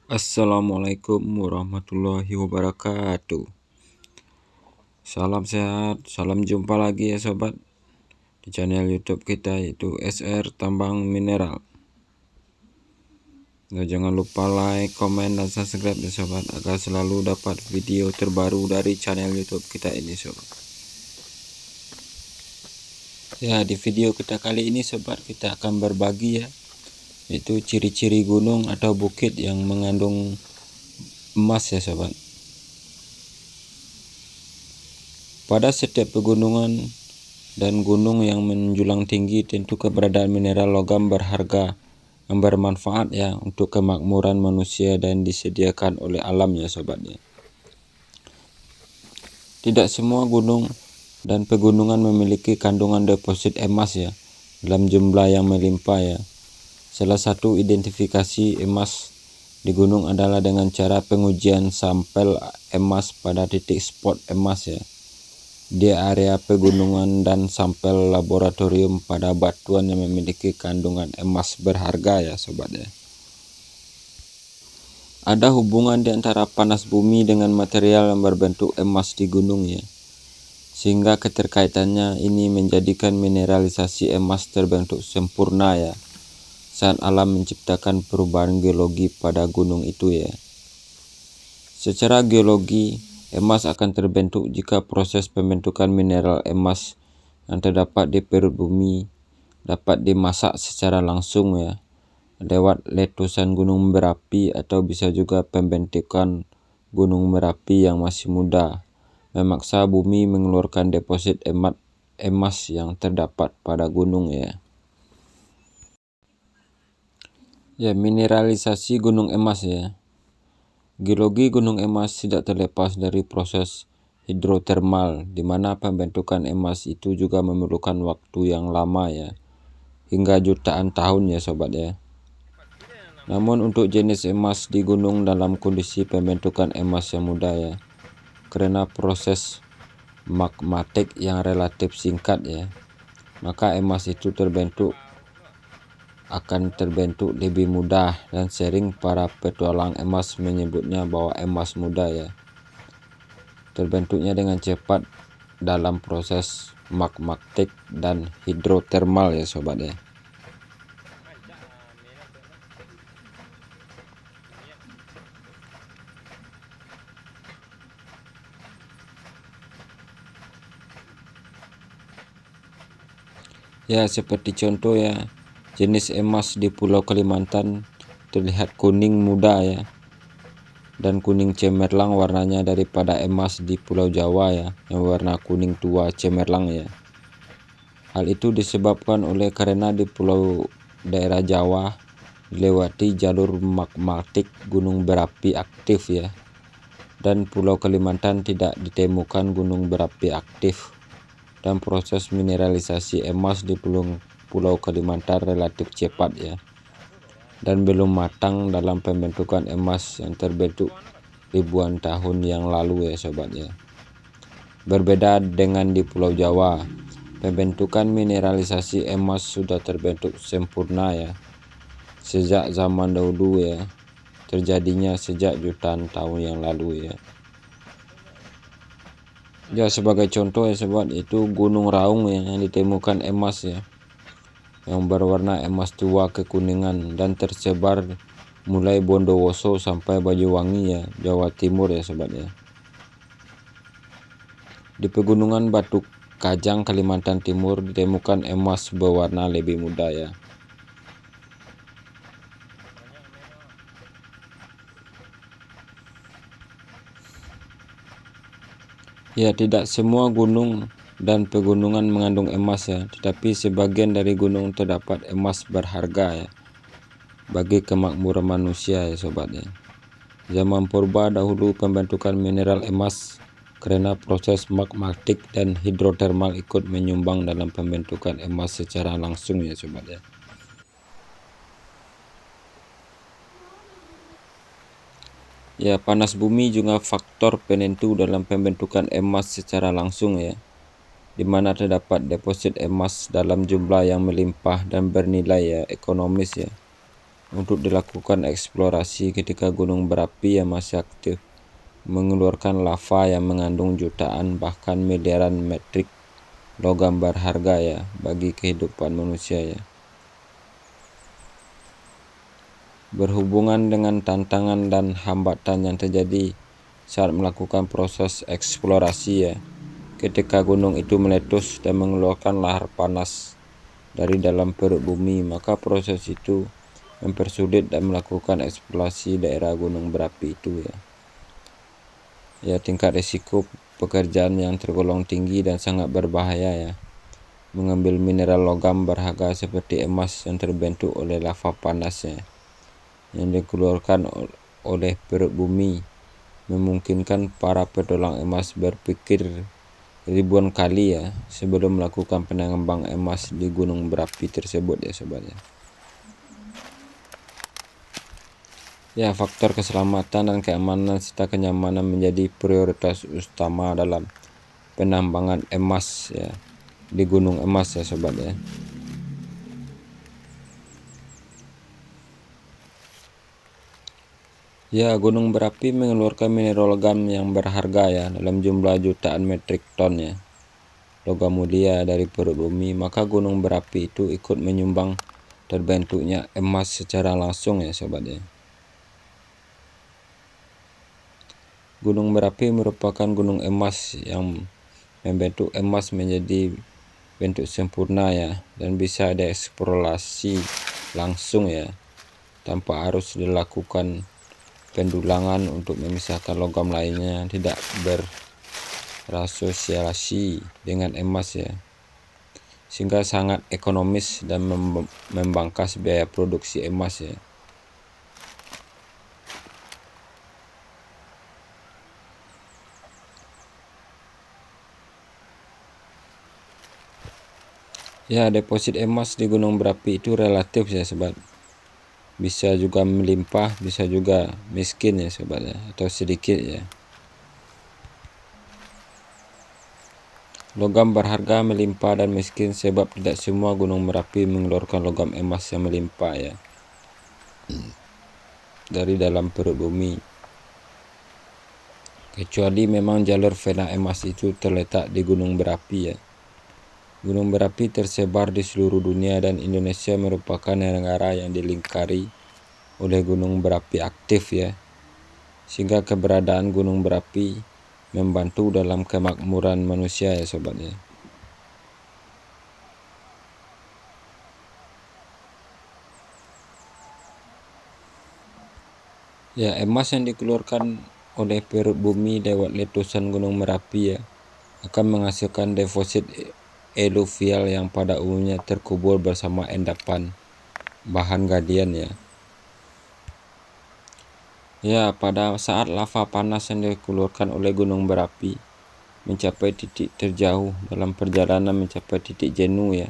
Assalamualaikum warahmatullahi wabarakatuh. Salam sehat, salam jumpa lagi ya sobat di channel YouTube kita yaitu SR Tambang Mineral. Nah, jangan lupa like, komen, dan subscribe ya sobat agar selalu dapat video terbaru dari channel YouTube kita ini sobat. Ya, di video kita kali ini sobat kita akan berbagi ya, yaitu ciri-ciri gunung atau bukit yang mengandung emas ya sobat. Pada setiap pegunungan dan gunung yang menjulang tinggi, tentu keberadaan mineral logam berharga yang bermanfaat ya untuk kemakmuran manusia dan disediakan oleh alam ya sobat ya. Tidak semua gunung dan pegunungan memiliki kandungan deposit emas ya dalam jumlah yang melimpah ya. Salah satu identifikasi emas di gunung adalah dengan cara pengujian sampel emas pada titik spot emas ya di area pegunungan dan sampel laboratorium pada batuan yang memiliki kandungan emas berharga ya sobat ya. Ada hubungan di antara panas bumi dengan material yang berbentuk emas di gunung ya, sehingga keterkaitannya ini menjadikan mineralisasi emas terbentuk sempurna ya saat alam menciptakan perubahan geologi pada gunung itu ya. Secara geologi, emas akan terbentuk jika proses pembentukan mineral emas yang terdapat di perut bumi dapat dimasak secara langsung ya lewat letusan gunung berapi, atau bisa juga pembentukan gunung berapi yang masih muda memaksa bumi mengeluarkan deposit emas yang terdapat pada gunung ya. Ya, mineralisasi gunung emas ya. Geologi gunung emas tidak terlepas dari proses hidrotermal, di mana pembentukan emas itu juga memerlukan waktu yang lama ya, hingga jutaan tahun ya sobat ya. Namun untuk jenis emas di gunung dalam kondisi pembentukan emas yang muda ya, karena proses magmatik yang relatif singkat ya, maka emas itu akan terbentuk lebih mudah, dan sering para petualang emas menyebutnya bahwa emas muda ya. Terbentuknya dengan cepat dalam proses magmatik dan hidrotermal ya sobat ya. Ya, seperti contoh ya, jenis emas di Pulau Kalimantan terlihat kuning muda ya, dan kuning cemerlang warnanya daripada emas di Pulau Jawa ya, yang warna kuning tua cemerlang ya. Hal itu disebabkan oleh karena di daerah Jawa dilewati jalur magmatik gunung berapi aktif ya, dan Pulau Kalimantan tidak ditemukan gunung berapi aktif, dan proses mineralisasi emas di Pulau Kalimantan relatif cepat ya, dan belum matang dalam pembentukan emas yang terbentuk ribuan tahun yang lalu ya sobat ya. Berbeda dengan di Pulau Jawa, pembentukan mineralisasi emas sudah terbentuk sempurna ya sejak zaman dahulu ya, terjadinya sejak jutaan tahun yang lalu ya. Ya, sebagai contoh ya sobat, itu Gunung Raung ya, yang ditemukan emas ya, yang berwarna emas tua kekuningan dan tersebar mulai Bondowoso sampai Banyuwangi ya, Jawa Timur ya sobat ya. Di pegunungan Batu Kajang Kalimantan Timur ditemukan emas berwarna lebih muda ya. Ya, tidak semua gunung dan pegunungan mengandung emas ya, tetapi sebagian dari gunung terdapat emas berharga ya bagi kemakmuran manusia ya sobat ya. Zaman purba dahulu pembentukan mineral emas karena proses magmatik dan hidrotermal ikut menyumbang dalam pembentukan emas secara langsung ya sobat ya. Ya, panas bumi juga faktor penentu dalam pembentukan emas secara langsung ya, di mana terdapat deposit emas dalam jumlah yang melimpah dan bernilai ya ekonomis ya. untuk dilakukan eksplorasi ketika gunung berapi yang masih aktif mengeluarkan lava yang mengandung jutaan bahkan miliaran metrik logam berharga ya bagi kehidupan manusia ya. Berhubungan dengan tantangan dan hambatan yang terjadi saat melakukan proses eksplorasi ya. Ketika gunung itu meletus dan mengeluarkan lahar panas dari dalam perut bumi, maka proses itu mempersulit dan melakukan eksplorasi daerah gunung berapi itu ya. Ya, tingkat risiko pekerjaan yang tergolong tinggi dan sangat berbahaya ya. Mengambil mineral logam berharga seperti emas yang terbentuk oleh lava panasnya yang dikeluarkan oleh perut bumi memungkinkan para petualang emas berpikir ribuan kali ya sebelum melakukan penambang emas di gunung berapi tersebut ya sobat ya. Ya, faktor keselamatan dan keamanan serta kenyamanan menjadi prioritas utama dalam penambangan emas ya di gunung emas ya sobat ya. Ya, gunung berapi mengeluarkan mineral logam yang berharga ya dalam jumlah jutaan metrik ton ya logam mulia dari perut bumi, maka gunung berapi itu ikut menyumbang terbentuknya emas secara langsung ya sobat ya. Gunung berapi merupakan gunung emas yang membentuk emas menjadi bentuk sempurna ya dan bisa dieksplorasi langsung ya tanpa harus dilakukan pendulangan untuk memisahkan logam lainnya yang tidak berasosiasi dengan emas ya, sehingga sangat ekonomis dan membangkas biaya produksi emas ya. Ya, deposit emas di gunung berapi itu relatif ya sobat. Bisa juga melimpah, bisa juga miskin ya sobat ya, atau sedikit ya. Logam berharga melimpah dan miskin sebab tidak semua gunung berapi mengeluarkan logam emas yang melimpah ya dari dalam perut bumi. Kecuali memang jalur vena emas itu terletak di gunung berapi ya. Gunung berapi tersebar di seluruh dunia dan Indonesia merupakan negara yang dilingkari oleh gunung berapi aktif ya. Sehingga keberadaan gunung berapi membantu dalam kemakmuran manusia ya sobat ya. Ya, emas yang dikeluarkan oleh perut bumi lewat letusan gunung berapi ya akan menghasilkan deposit eluvial yang pada umumnya terkubur bersama endapan bahan galian ya. Ya, pada saat lava panas yang dikeluarkan oleh gunung berapi mencapai titik terjauh dalam perjalanan mencapai titik jenuh ya,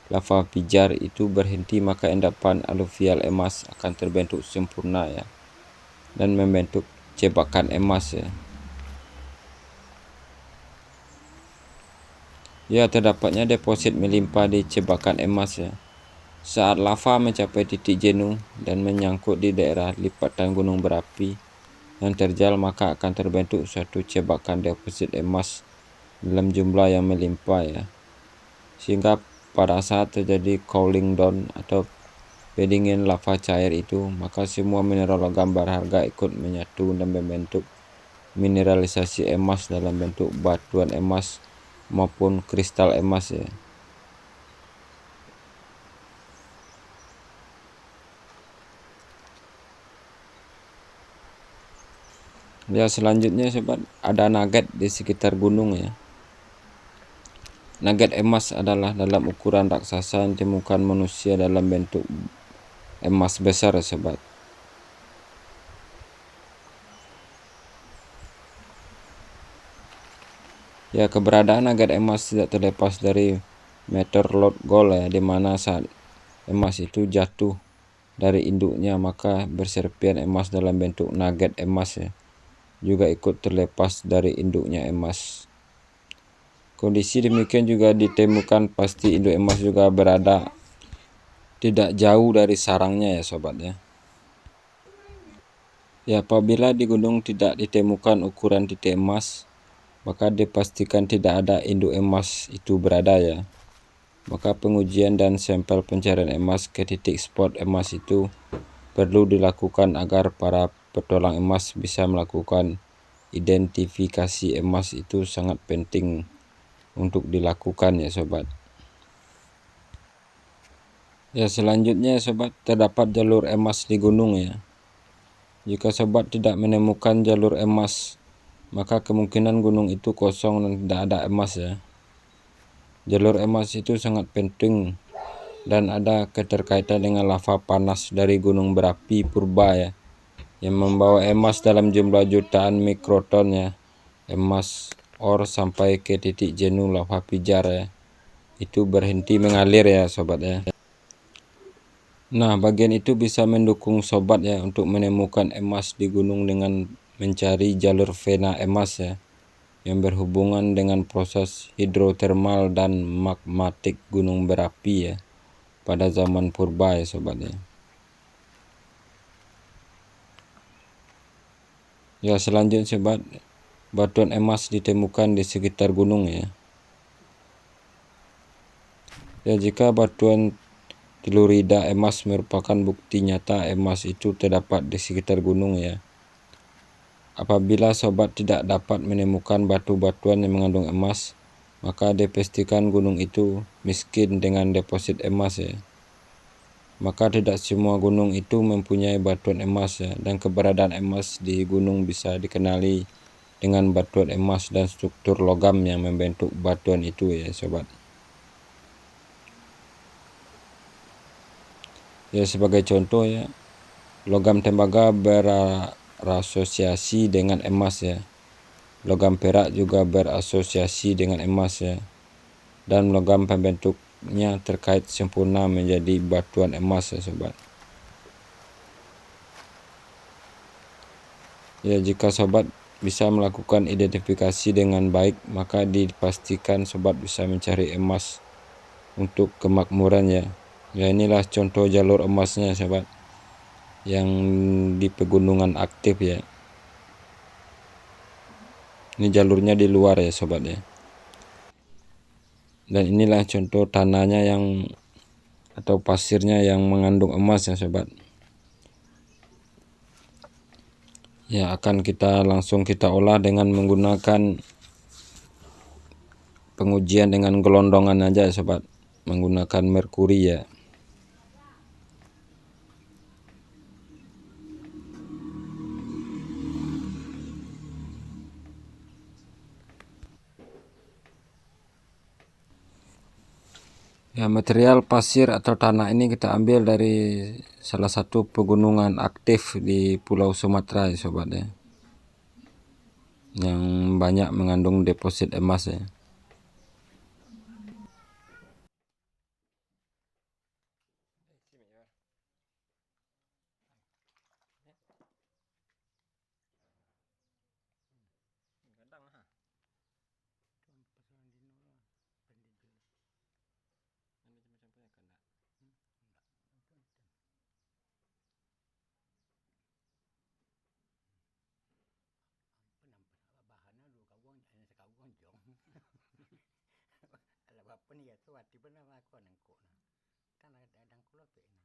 lava pijar itu berhenti, maka endapan aluvial emas akan terbentuk sempurna ya dan membentuk cebakan emas ya. Ya, terdapatnya deposit melimpah di cebakan emas ya. Saat lava mencapai titik jenuh dan menyangkut di daerah lipatan gunung berapi yang terjal, maka akan terbentuk suatu cebakan deposit emas dalam jumlah yang melimpah ya. Sehingga pada saat terjadi cooling down atau pendingin lava cair itu, maka semua mineral logam berharga ikut menyatu dan membentuk mineralisasi emas dalam bentuk batuan emas maupun kristal emas ya. Ya, selanjutnya sobat, ada nugget di sekitar gunung ya. Nugget emas adalah dalam ukuran raksasa yang ditemukan manusia dalam bentuk emas besar ya sobat. Ya, keberadaan nugget emas tidak terlepas dari meteorloid gold ya, di mana saat emas itu jatuh dari induknya maka berserpian emas dalam bentuk nugget emas ya juga ikut terlepas dari induknya emas. Kondisi demikian juga ditemukan pasti induk emas juga berada tidak jauh dari sarangnya ya sobat ya. Ya, apabila di gunung tidak ditemukan ukuran titik emas, maka dipastikan tidak ada induk emas itu berada ya. Maka pengujian dan sampel pencarian emas ke titik spot emas itu perlu dilakukan agar para petualang emas bisa melakukan identifikasi emas. Itu sangat penting untuk dilakukan ya sobat. Ya, selanjutnya sobat, terdapat jalur emas di gunung ya. Jika sobat tidak menemukan jalur emas, maka kemungkinan gunung itu kosong dan tidak ada emas ya. Jalur emas itu sangat penting dan ada keterkaitan dengan lava panas dari gunung berapi purba ya, yang membawa emas dalam jumlah jutaan mikroton ya. Emas ore sampai ke titik jenuh lava pijar ya, itu berhenti mengalir ya sobat ya. Nah, bagian itu bisa mendukung sobat ya untuk menemukan emas di gunung dengan mencari jalur vena emas ya, yang berhubungan dengan proses hidrotermal dan magmatik gunung berapi ya pada zaman purba ya sobat ya. Ya, selanjutnya sobat, batuan emas ditemukan di sekitar gunung ya. Ya, jika batuan telurida emas merupakan bukti nyata emas itu terdapat di sekitar gunung ya. Apabila sobat tidak dapat menemukan batu-batuan yang mengandung emas, maka dipastikan gunung itu miskin dengan deposit emas ya. Maka tidak semua gunung itu mempunyai batuan emas ya, dan keberadaan emas di gunung bisa dikenali dengan batuan emas dan struktur logam yang membentuk batuan itu ya sobat. Ya, sebagai contoh ya, logam tembaga berasosiasi dengan emas ya. Logam perak juga berasosiasi dengan emas ya. Dan logam pembentuknya terkait sempurna menjadi batuan emas ya sobat. Ya, jika sobat bisa melakukan identifikasi dengan baik, maka dipastikan sobat bisa mencari emas untuk kemakmuran ya. Ya, inilah contoh jalur emasnya sobat, yang di pegunungan aktif ya. Ini jalurnya di luar ya sobat ya. Dan inilah contoh tanahnya yang atau pasirnya yang mengandung emas ya sobat. Ya, akan kita langsung kita olah dengan menggunakan pengujian dengan gelondongan aja ya sobat, menggunakan merkuri ya. Ya, material pasir atau tanah ini kita ambil dari salah satu pegunungan aktif di Pulau Sumatera ya sobat ya, yang banyak mengandung deposit emas ya. Alabapan ya tu hati pun nama aku nangko na kan ada dangkulo pe na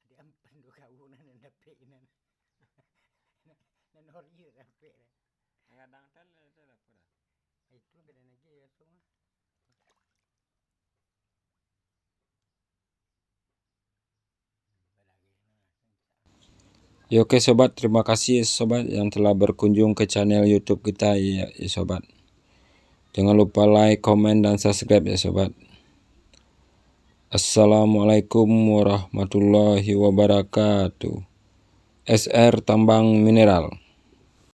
ada ampan do kau na nanda pe na na nori na pe na Kadang tel pura. itu kada lagi ya semua. Ya, oke sobat, terima kasih sobat yang telah berkunjung ke channel YouTube kita ya sobat. Jangan lupa like, komen, dan subscribe ya sobat. Assalamualaikum warahmatullahi wabarakatuh. SR Tambang Mineral.